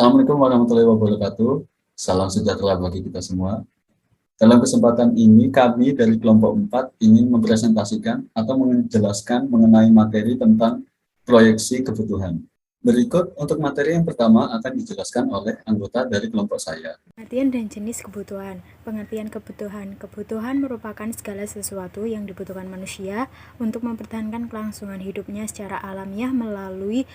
Assalamualaikum warahmatullahi wabarakatuh. Salam sejahtera bagi kita semua. Dalam kesempatan ini, kami dari kelompok 4 ingin mempresentasikan atau menjelaskan mengenai materi tentang proyeksi kebutuhan. Berikut untuk materi yang pertama akan dijelaskan oleh anggota dari kelompok saya. Pengertian dan jenis kebutuhan. Pengertian kebutuhan. Kebutuhan merupakan segala sesuatu yang dibutuhkan manusia untuk mempertahankan kelangsungan hidupnya secara alamiah melalui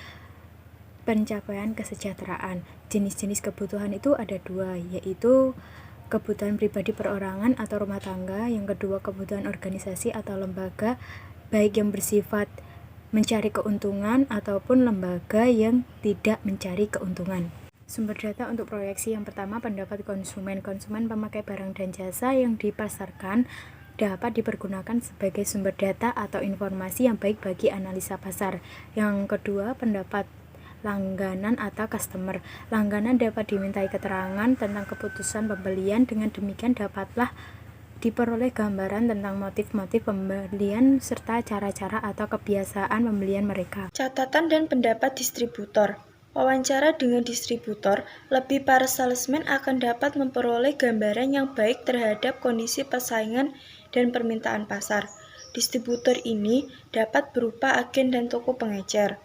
pencapaian kesejahteraan. Jenis-jenis kebutuhan itu ada dua, yaitu kebutuhan pribadi perorangan atau rumah tangga, yang kedua kebutuhan organisasi atau lembaga, baik yang bersifat mencari keuntungan ataupun lembaga yang tidak mencari keuntungan. Sumber data untuk proyeksi yang pertama, pendapat konsumen. Konsumen pemakai barang dan jasa yang dipasarkan dapat dipergunakan sebagai sumber data atau informasi yang baik bagi analisa pasar. Yang kedua, pendapat langganan atau customer. Langganan dapat dimintai keterangan tentang keputusan pembelian, dengan demikian dapatlah diperoleh gambaran tentang motif-motif pembelian serta cara-cara atau kebiasaan pembelian mereka. Catatan dan pendapat distributor. Wawancara dengan distributor, lebih para salesman akan dapat memperoleh gambaran yang baik terhadap kondisi persaingan dan permintaan pasar. Distributor ini dapat berupa agen dan toko pengecer.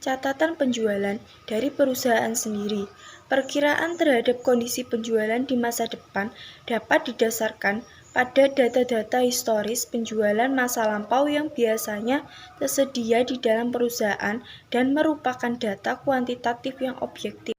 Catatan penjualan dari perusahaan sendiri. Perkiraan terhadap kondisi penjualan di masa depan dapat didasarkan pada data-data historis penjualan masa lampau yang biasanya tersedia di dalam perusahaan dan merupakan data kuantitatif yang objektif.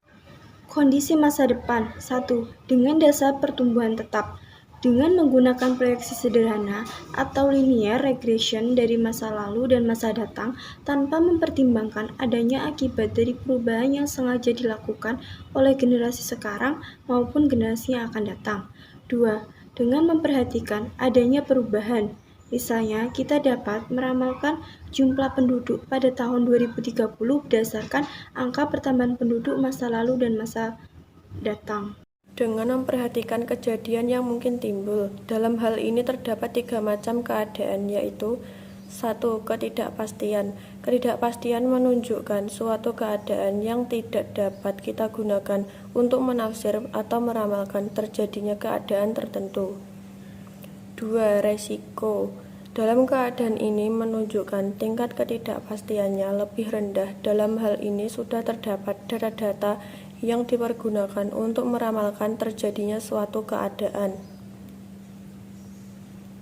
Kondisi masa depan. 1. Dengan dasar pertumbuhan tetap. Dengan menggunakan proyeksi sederhana atau linear regression dari masa lalu dan masa datang tanpa mempertimbangkan adanya akibat dari perubahan yang sengaja dilakukan oleh generasi sekarang maupun generasi yang akan datang. 2. Dengan memperhatikan adanya perubahan. Misalnya, kita dapat meramalkan jumlah penduduk pada tahun 2030 berdasarkan angka pertambahan penduduk masa lalu dan masa datang. Dengan memperhatikan kejadian yang mungkin timbul. Dalam hal ini terdapat 3 macam keadaan, yaitu 1. Ketidakpastian. Ketidakpastian menunjukkan suatu keadaan yang tidak dapat kita gunakan untuk menafsir atau meramalkan terjadinya keadaan tertentu. 2. Resiko. Dalam keadaan ini menunjukkan tingkat ketidakpastiannya lebih rendah. Dalam hal ini sudah terdapat data-data yang dipergunakan untuk meramalkan terjadinya suatu keadaan.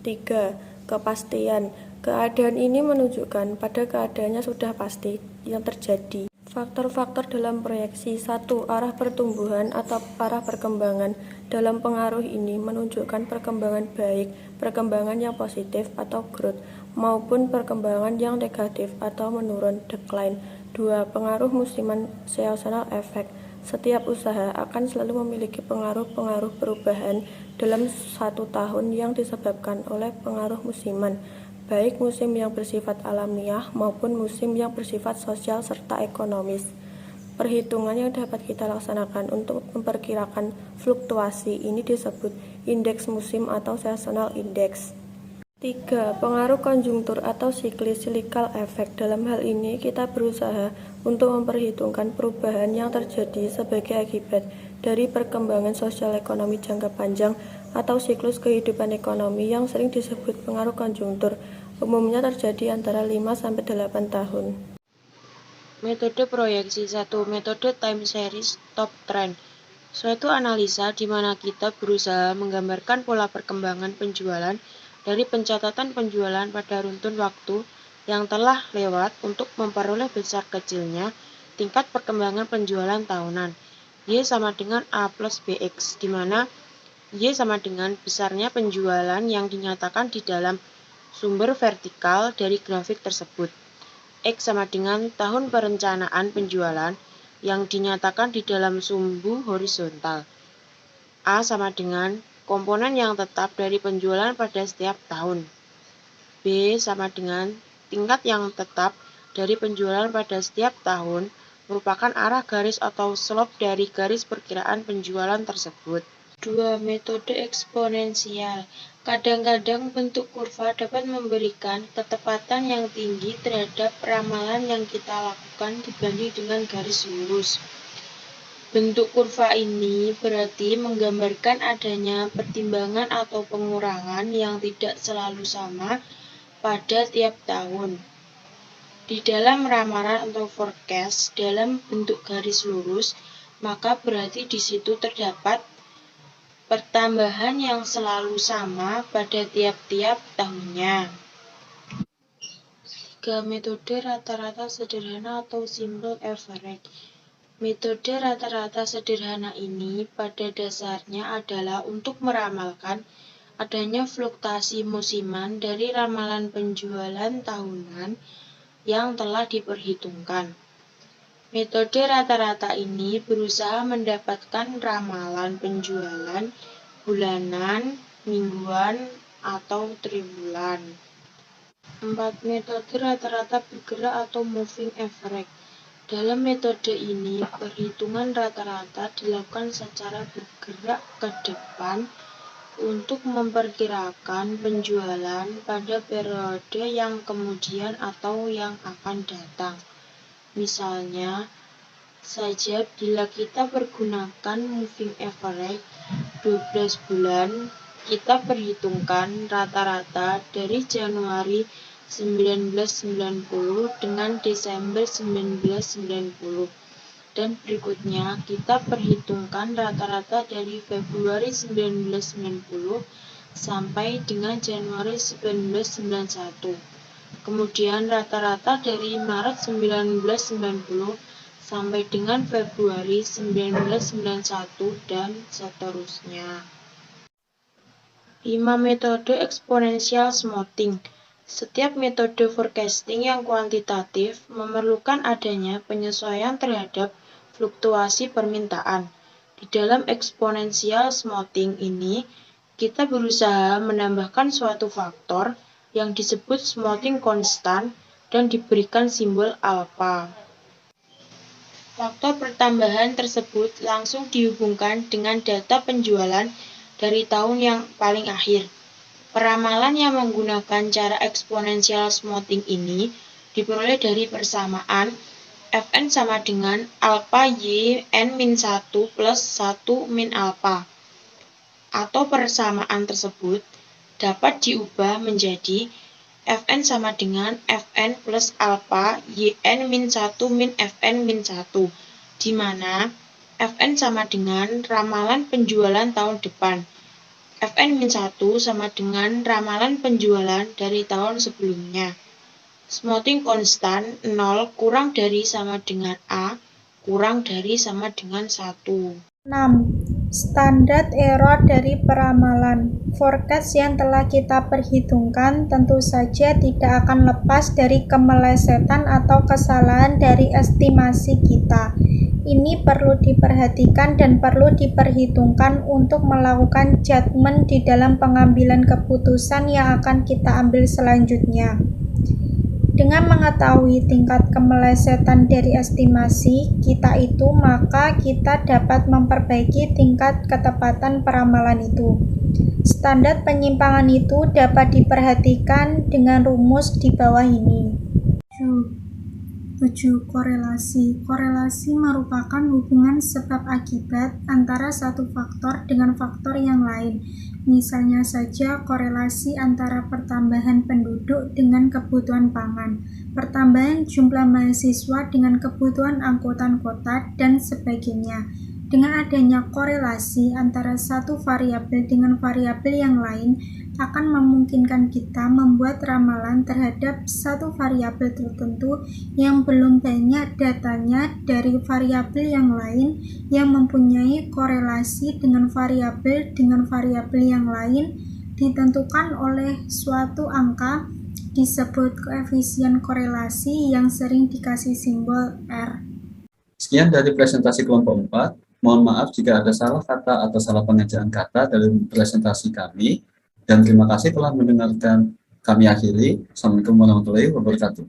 3. Kepastian. Keadaan ini menunjukkan pada keadaannya sudah pasti yang terjadi. Faktor-faktor dalam proyeksi. 1. Arah pertumbuhan atau arah perkembangan. Dalam pengaruh ini menunjukkan perkembangan baik, perkembangan yang positif atau growth, maupun perkembangan yang negatif atau menurun, decline. 2. Pengaruh musiman seasonal effect. Setiap usaha akan selalu memiliki pengaruh-pengaruh perubahan dalam satu tahun yang disebabkan oleh pengaruh musiman, baik musim yang bersifat alamiah maupun musim yang bersifat sosial serta ekonomis. Perhitungan yang dapat kita laksanakan untuk memperkirakan fluktuasi ini disebut indeks musim atau seasonal index. 3. Pengaruh konjungtur atau cyclical effect. Dalam hal ini kita berusaha untuk memperhitungkan perubahan yang terjadi sebagai akibat dari perkembangan sosial ekonomi jangka panjang atau siklus kehidupan ekonomi yang sering disebut pengaruh konjungtur. Umumnya terjadi antara 5-8 tahun. Metode proyeksi. 1. Metode time series top trend. Suatu analisa di mana kita berusaha menggambarkan pola perkembangan penjualan dari pencatatan penjualan pada runtun waktu yang telah lewat untuk memperoleh besar kecilnya tingkat perkembangan penjualan tahunan. Y sama dengan A plus BX, di mana Y sama dengan besarnya penjualan yang dinyatakan di dalam sumber vertikal dari grafik tersebut. X sama dengan tahun perencanaan penjualan yang dinyatakan di dalam sumbu horizontal. A sama dengan komponen yang tetap dari penjualan pada setiap tahun. B sama dengan tingkat yang tetap dari penjualan pada setiap tahun merupakan arah garis atau slope dari garis perkiraan penjualan tersebut. 2. Metode eksponensial. Kadang-kadang bentuk kurva dapat memberikan ketepatan yang tinggi terhadap ramalan yang kita lakukan dibanding dengan garis lurus. Bentuk kurva ini berarti menggambarkan adanya pertimbangan atau pengurangan yang tidak selalu sama pada tiap tahun. Di dalam ramalan atau forecast dalam bentuk garis lurus, maka berarti di situ terdapat pertambahan yang selalu sama pada tiap-tiap tahunnya. 3. Metode rata-rata sederhana atau simple average. Metode rata-rata sederhana ini pada dasarnya adalah untuk meramalkan adanya fluktuasi musiman dari ramalan penjualan tahunan yang telah diperhitungkan. Metode rata-rata ini berusaha mendapatkan ramalan penjualan bulanan, mingguan, atau triwulan. 4. Metode rata-rata bergerak atau moving average. Dalam metode ini, perhitungan rata-rata dilakukan secara bergerak ke depan untuk memperkirakan penjualan pada periode yang kemudian atau yang akan datang. Misalnya saja bila kita pergunakan moving average 12 bulan, kita perhitungkan rata-rata dari Januari 1990 dengan Desember 1990, dan berikutnya kita perhitungkan rata-rata dari Februari 1990 sampai dengan Januari 1991, kemudian rata-rata dari Maret 1990 sampai dengan Februari 1991, dan seterusnya. 5. Metode eksponensial smoothing. Setiap metode forecasting yang kuantitatif memerlukan adanya penyesuaian terhadap fluktuasi permintaan. Di dalam eksponensial smoothing ini, kita berusaha menambahkan suatu faktor yang disebut smoothing constant dan diberikan simbol alpha. Faktor pertambahan tersebut langsung dihubungkan dengan data penjualan dari tahun yang paling akhir. Peramalan yang menggunakan cara eksponensial smoothing ini diperoleh dari persamaan Fn sama dengan alpha y n-1 plus 1 min alpha. Atau persamaan tersebut dapat diubah menjadi Fn sama dengan Fn plus alpha yn-1 min Fn-1, di mana Fn sama dengan ramalan penjualan tahun depan. Fn-1 sama dengan ramalan penjualan dari tahun sebelumnya. Smoothing constant 0 kurang dari sama dengan A kurang dari sama dengan 1. 6. Standard error dari peramalan. Forecast yang telah kita perhitungkan tentu saja tidak akan lepas dari kemelesetan atau kesalahan dari estimasi kita. Ini perlu diperhatikan dan perlu diperhitungkan untuk melakukan judgement di dalam pengambilan keputusan yang akan kita ambil selanjutnya. Dengan mengetahui tingkat kemelesetan dari estimasi kita itu, maka kita dapat memperbaiki tingkat ketepatan peramalan itu. Standar penyimpangan itu dapat diperhatikan dengan rumus di bawah ini. 7. Korelasi. Korelasi merupakan hubungan sebab akibat antara satu faktor dengan faktor yang lain. Misalnya saja korelasi antara pertambahan penduduk dengan kebutuhan pangan, pertambahan jumlah mahasiswa dengan kebutuhan angkutan kota, dan sebagainya. Dengan adanya korelasi antara satu variabel dengan variabel yang lain, akan memungkinkan kita membuat ramalan terhadap satu variabel tertentu yang belum banyak datanya dari variabel yang lain yang mempunyai korelasi dengan variabel yang lain ditentukan oleh suatu angka disebut koefisien korelasi yang sering dikasih simbol R. Sekian dari presentasi kelompok 4. Mohon maaf jika ada salah kata atau salah pengejaan kata dalam presentasi kami. Dan terima kasih telah mendengarkan. Kami akhiri. Assalamualaikum warahmatullahi wabarakatuh.